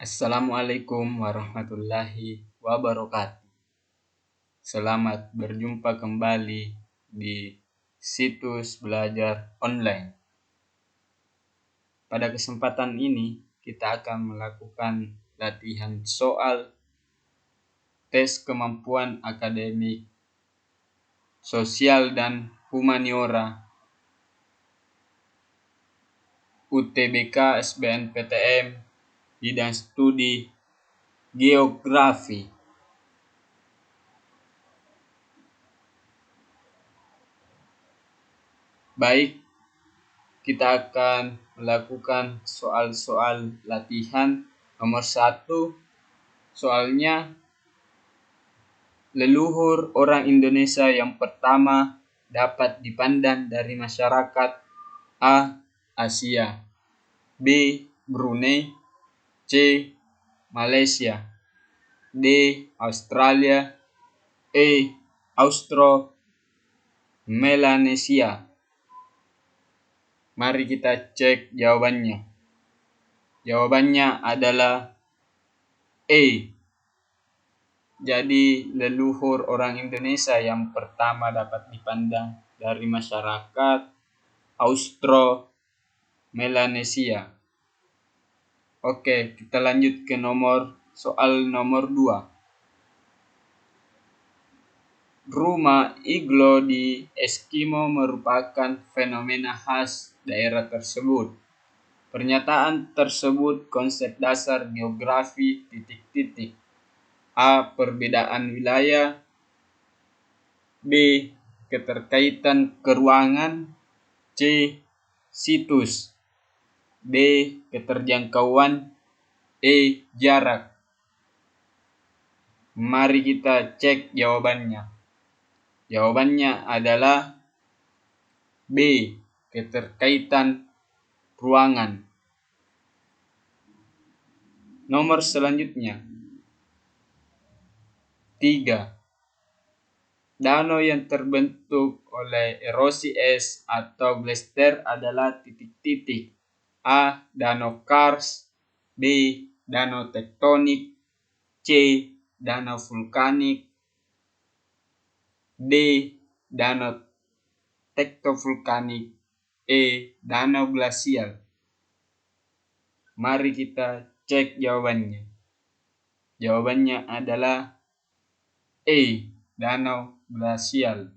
Assalamualaikum warahmatullahi wabarakatuh. Selamat berjumpa kembali di situs belajar online. Pada kesempatan ini kita akan melakukan latihan soal tes kemampuan akademik sosial dan humaniora UTBK SBMPTN bidang studi geografi. Baik, kita akan melakukan soal-soal latihan. Nomor 1, soalnya leluhur orang Indonesia yang pertama dapat dipandang dari masyarakat: A. Asia, B. Brunei, C. Malaysia, D. Australia, E. Austro-Melanesia. Mari kita cek jawabannya. Jawabannya adalah E. Jadi leluhur orang Indonesia yang pertama dapat dipandang dari masyarakat Austro-Melanesia. Oke, kita lanjut ke soal nomor 2. Rumah iglo di Eskimo merupakan fenomena khas daerah tersebut. Pernyataan tersebut konsep dasar geografi ... A. Perbedaan wilayah, B. Keterkaitan keruangan, C. Situs, D. Keterjangkauan, E. Jarak. Mari kita cek jawabannya. Jawabannya adalah B. Keterkaitan ruangan. Nomor selanjutnya 3. Danau yang terbentuk oleh erosi es atau glaster adalah ... A. Danau kars, B. Danau tektonik, C. Danau vulkanik, D. Danau tektovulkanik, E. Danau glasial. Mari kita cek jawabannya. Jawabannya adalah E. Danau glasial.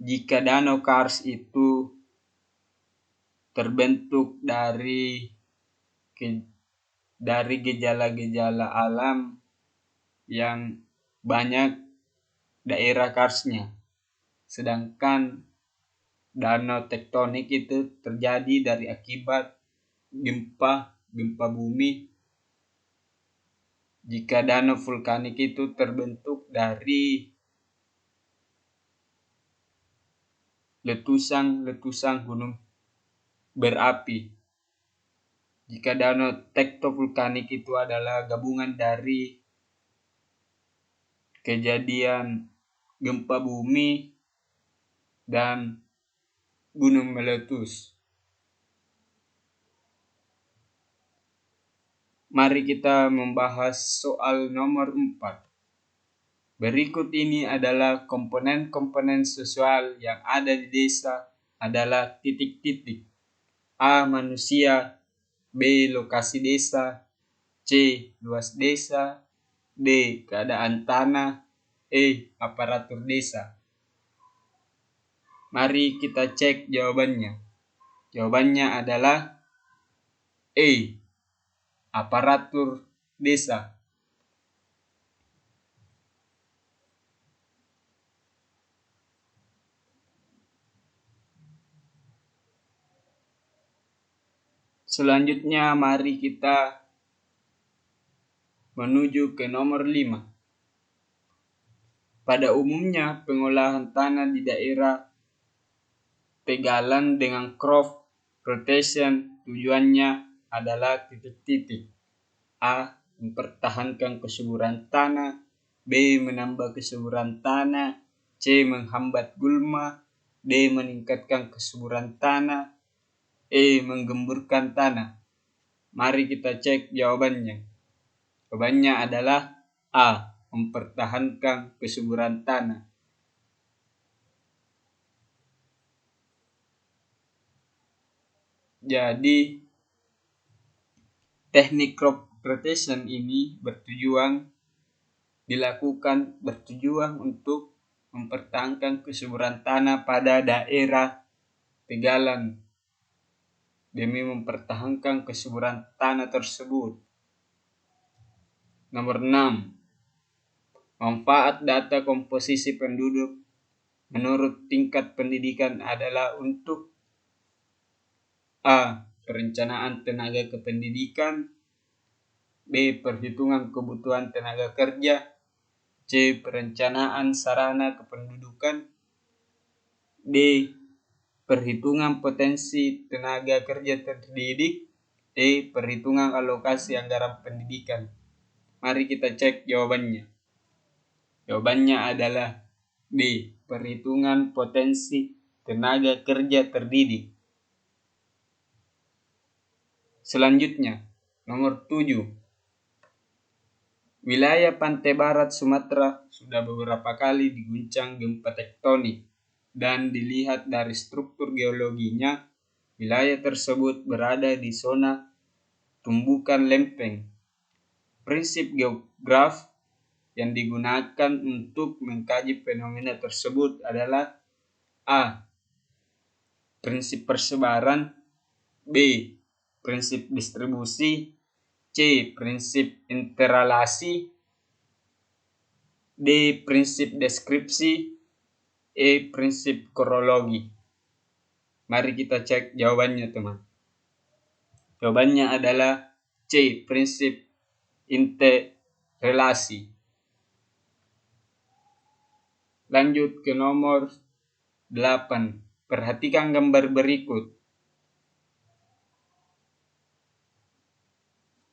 Jika danau kars itu terbentuk dari gejala-gejala alam yang banyak daerah karsnya, sedangkan danau tektonik itu terjadi dari akibat gempa bumi. Jika danau vulkanik itu terbentuk dari letusan gunung berapi. Jika danau tektovulkanik itu adalah gabungan dari kejadian gempa bumi dan gunung meletus. Mari kita membahas soal nomor 4. Berikut ini adalah komponen-komponen sosial yang ada di desa adalah ... A. Manusia, B. Lokasi desa, C. Luas desa, D. Keadaan tanah, E. Aparatur desa. Mari kita cek jawabannya. Jawabannya adalah E. Aparatur desa. Selanjutnya mari kita menuju ke nomor 5. Pada umumnya pengolahan tanah di daerah pegalan dengan crop rotation tujuannya adalah ... A. Mempertahankan kesuburan tanah, B. Menambah kesuburan tanah, C. Menghambat gulma, D. Meningkatkan kesuburan tanah, E. Menggemburkan tanah. Mari kita cek jawabannya. Jawabannya adalah A. Mempertahankan kesuburan tanah. Jadi, teknik crop rotation ini dilakukan untuk mempertahankan kesuburan tanah pada daerah tegalan demi mempertahankan kesuburan tanah tersebut. Nomor 6. Manfaat data komposisi penduduk menurut tingkat pendidikan adalah untuk A. Perencanaan tenaga kependidikan, B. Perhitungan kebutuhan tenaga kerja, C. Perencanaan sarana kependudukan, D. Perhitungan potensi tenaga kerja terdidik, E. Perhitungan alokasi anggaran pendidikan. Mari kita cek jawabannya. Jawabannya adalah D. Perhitungan potensi tenaga kerja terdidik. Selanjutnya, nomor 7. Wilayah pantai barat Sumatera sudah beberapa kali diguncang gempa tektonik, dan dilihat dari struktur geologinya, wilayah tersebut berada di zona tumbukan lempeng. Prinsip geograf yang digunakan untuk mengkaji fenomena tersebut adalah A. Prinsip persebaran, B. Prinsip distribusi, C. Prinsip interrelasi, D. Prinsip deskripsi, E. Prinsip korologi. Mari kita cek jawabannya, teman. Jawabannya adalah C. Prinsip interrelasi. Lanjut ke nomor 8. Perhatikan gambar berikut.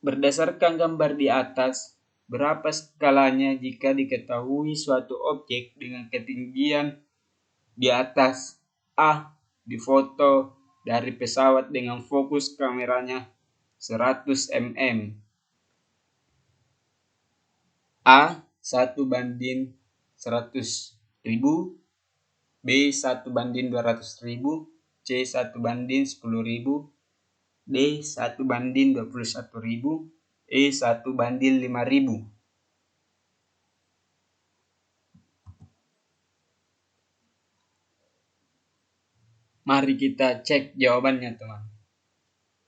Berdasarkan gambar di atas, berapa skalanya jika diketahui suatu objek dengan ketinggian di atas A difoto dari pesawat dengan fokus kameranya 100 mm. A 1:100.000, B 1:200.000, C 1:10.000, D 1:21.000, E 1:5.000. Mari kita cek jawabannya, teman.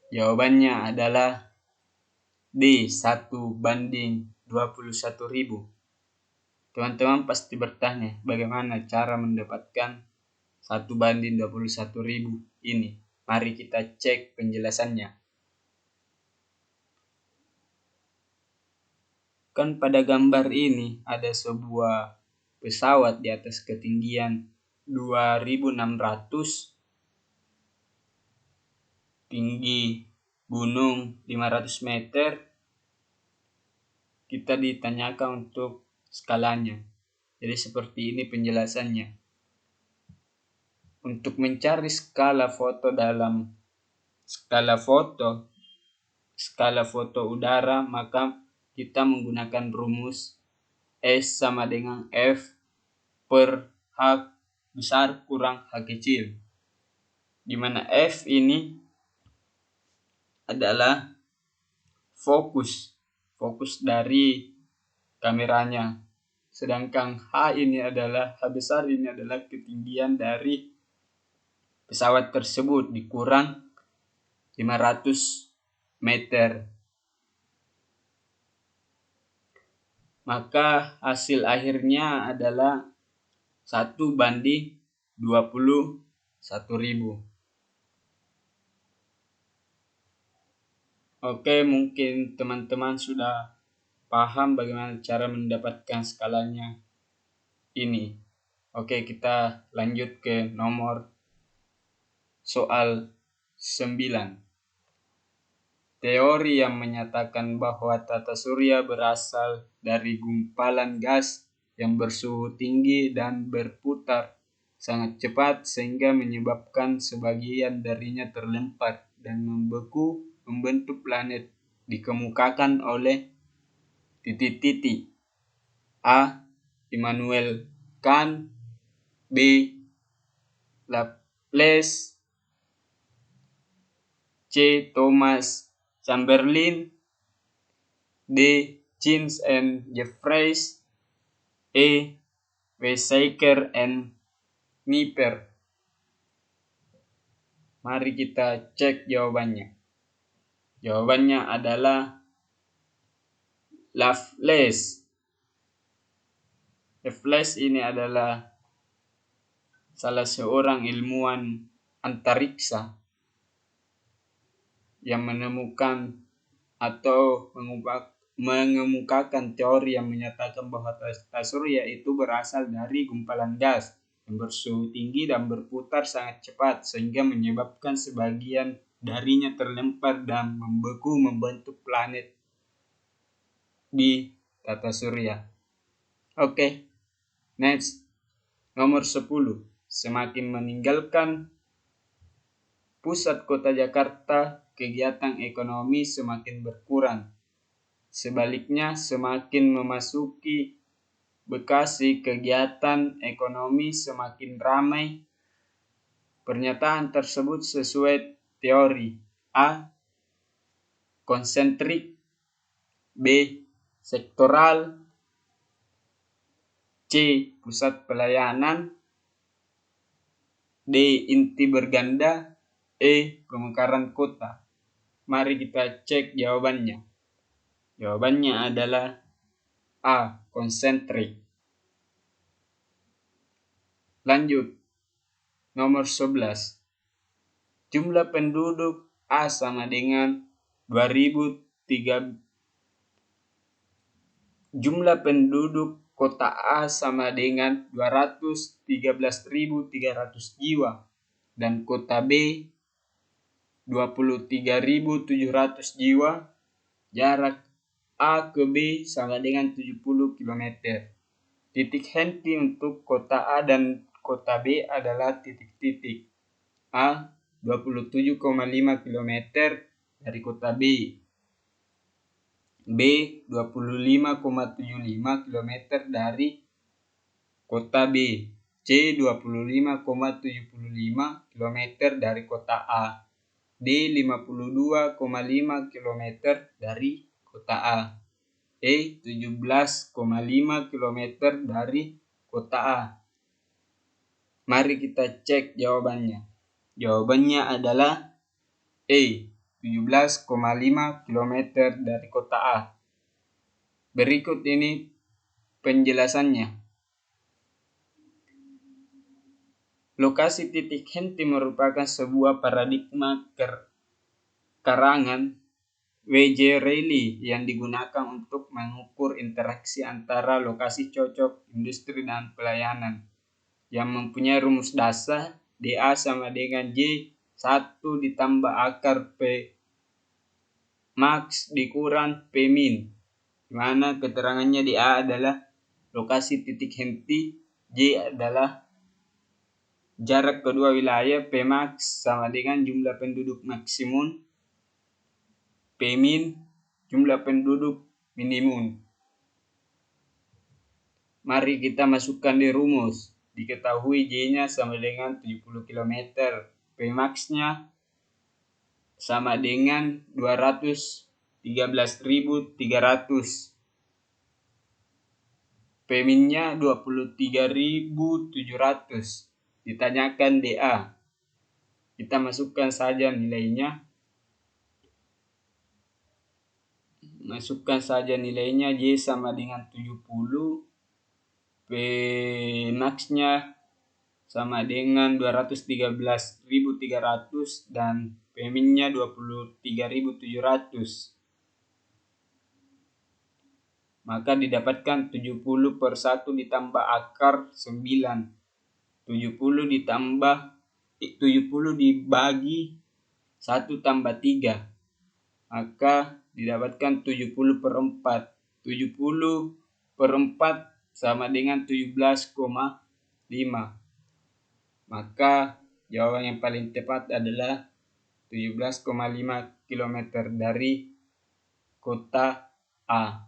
Jawabannya adalah D 1:21.000. Teman-teman pasti bertanya, bagaimana cara mendapatkan 1:21.000 ini? Mari kita cek penjelasannya. Kan pada gambar ini ada sebuah pesawat di atas ketinggian 2.600, tinggi gunung 500 meter. Kita ditanyakan untuk skalanya. Jadi seperti ini penjelasannya. Untuk mencari skala foto udara, maka kita menggunakan rumus S sama dengan F per H besar kurang H kecil. Di mana F ini adalah fokus dari kameranya, sedangkan H besar ini adalah ketinggian dari pesawat tersebut dikurang 500 meter. Maka hasil akhirnya adalah 1:21.000. Oke, mungkin teman-teman sudah paham bagaimana cara mendapatkan skalanya ini. Oke, kita lanjut ke nomor soal 9. Teori yang menyatakan bahwa tata surya berasal dari gumpalan gas yang bersuhu tinggi dan berputar sangat cepat sehingga menyebabkan sebagian darinya terlempar dan membeku membentuk planet dikemukakan oleh titik-titik. A. Immanuel Kant. B. Laplace. C. Thomas Chamberlain. D. James and Jeffreys. E. Weizsäcker and Nipper. Mari kita cek jawabannya. Jawabannya adalah Laplace. Laplace ini adalah salah seorang ilmuwan antariksa yang menemukan atau mengemukakan teori yang menyatakan bahwa tata surya itu berasal dari gumpalan gas yang bersuhu tinggi dan berputar sangat cepat sehingga menyebabkan sebagian darinya terlempar dan membeku membentuk planet di tata surya. Oke. Next. Nomor 10. Semakin meninggalkan pusat kota Jakarta, kegiatan ekonomi semakin berkurang. Sebaliknya, semakin memasuki Bekasi, kegiatan ekonomi semakin ramai. Pernyataan tersebut sesuai teori A. Konsentrik. B. Sektoral. C. Pusat pelayanan. D. Inti berganda. E. Pemekaran kota. Mari kita cek jawabannya. Jawabannya adalah A. Konsentrik. Lanjut. Nomor 11. Jumlah penduduk A sama dengan 2003. Jumlah penduduk kota A sama dengan 213.300 jiwa dan kota B 23.700 jiwa. Jarak A ke B sama dengan 70 km. Titik henti untuk kota A dan kota B adalah titik-titik. A 27,5 km dari kota B. B 25,75 km dari kota B. C 25,75 km dari kota A. D 52,5 km dari kota A. E 17,5 km dari kota A. Mari kita cek jawabannya. Jawabannya adalah E 17,5 km dari kota A. Berikut ini penjelasannya. Lokasi titik henti merupakan sebuah paradigma karangan W.J. Reilly yang digunakan untuk mengukur interaksi antara lokasi cocok, industri, dan pelayanan yang mempunyai rumus dasar dA sama dengan J1 ditambah akar P max dikurang P min, di mana keterangannya dA adalah lokasi titik henti, J adalah jarak kedua wilayah, P max sama dengan jumlah penduduk maksimum, P min jumlah penduduk minimum. Mari kita masukkan di rumus. Diketahui J-nya sama dengan 70 km, P max-nya sama dengan 213.300, P min-nya 23.700. Ditanyakan dA. Kita masukkan saja nilainya. J sama dengan 70, P max-nya sama dengan 213.300 dan P min-nya 23.700. Maka didapatkan 70 per 1 ditambah akar 9. 70 dibagi 1 tambah 3. Maka didapatkan 70 per 4. 70 per 4 sama dengan 17,5. Maka jawaban yang paling tepat adalah 17,5 km dari kota A.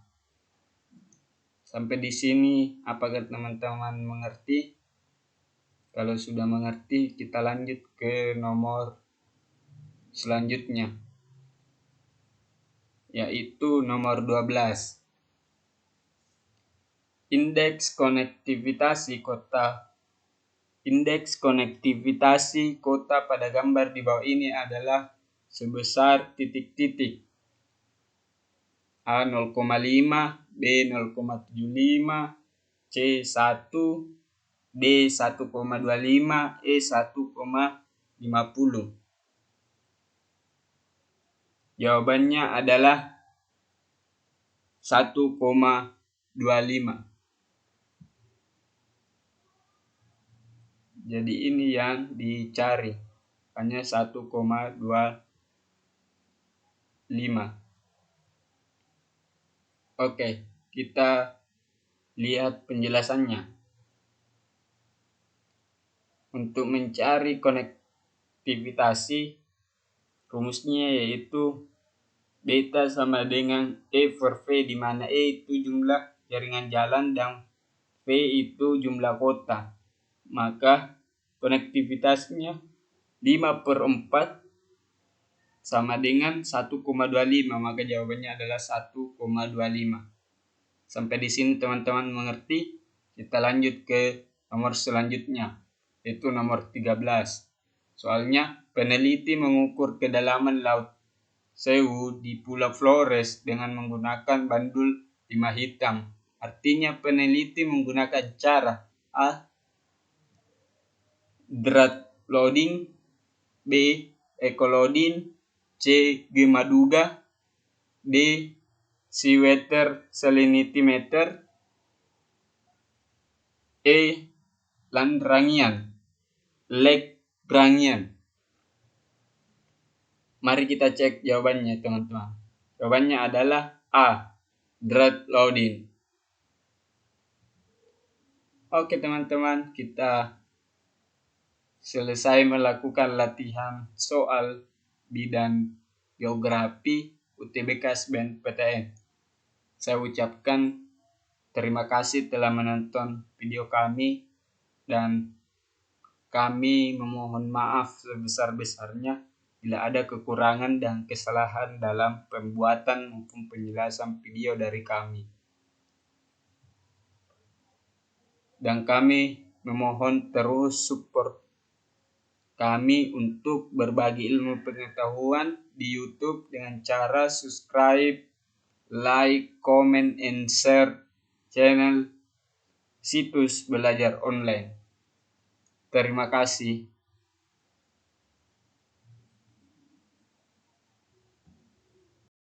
Sampai di sini apakah teman-teman mengerti? Kalau sudah mengerti, kita lanjut ke nomor selanjutnya, yaitu nomor 12. Indeks konektivitas kota. Indeks konektivitas kota pada gambar di bawah ini adalah sebesar titik-titik. A 0,5, B 0,75, C 1, D 1,25, E 1,50. Jawabannya adalah 1,25. Jadi ini yang dicari, hanya 1,25. Oke, kita lihat penjelasannya. Untuk mencari konektivitas, rumusnya yaitu beta sama dengan E per V, di mana E itu jumlah jaringan jalan dan V itu jumlah kota. Maka konektivitasnya 5/4 sama dengan 1,25, maka jawabannya adalah 1,25. Sampai di sini teman-teman mengerti? Kita lanjut ke nomor selanjutnya, yaitu nomor 13. Soalnya peneliti mengukur kedalaman laut Sewu di Pulau Flores dengan menggunakan bandul timah hitam. Artinya peneliti menggunakan cara A. Drat loading, B. Ecoloading, C. Gemaduga, D. Seawater salinimeter, E. Lagrangian. Mari kita cek jawabannya, teman-teman. Jawabannya adalah A. Drat loading. Oke teman-teman, kita selesai melakukan latihan soal bidang geografi UTBK SBMPTN. Saya ucapkan terima kasih telah menonton video kami, dan kami memohon maaf sebesar-besarnya bila ada kekurangan dan kesalahan dalam pembuatan maupun penjelasan video dari kami. Dan kami memohon terus support kami untuk berbagi ilmu pengetahuan di YouTube dengan cara subscribe, like, comment, and share channel Situs Belajar Online. Terima kasih.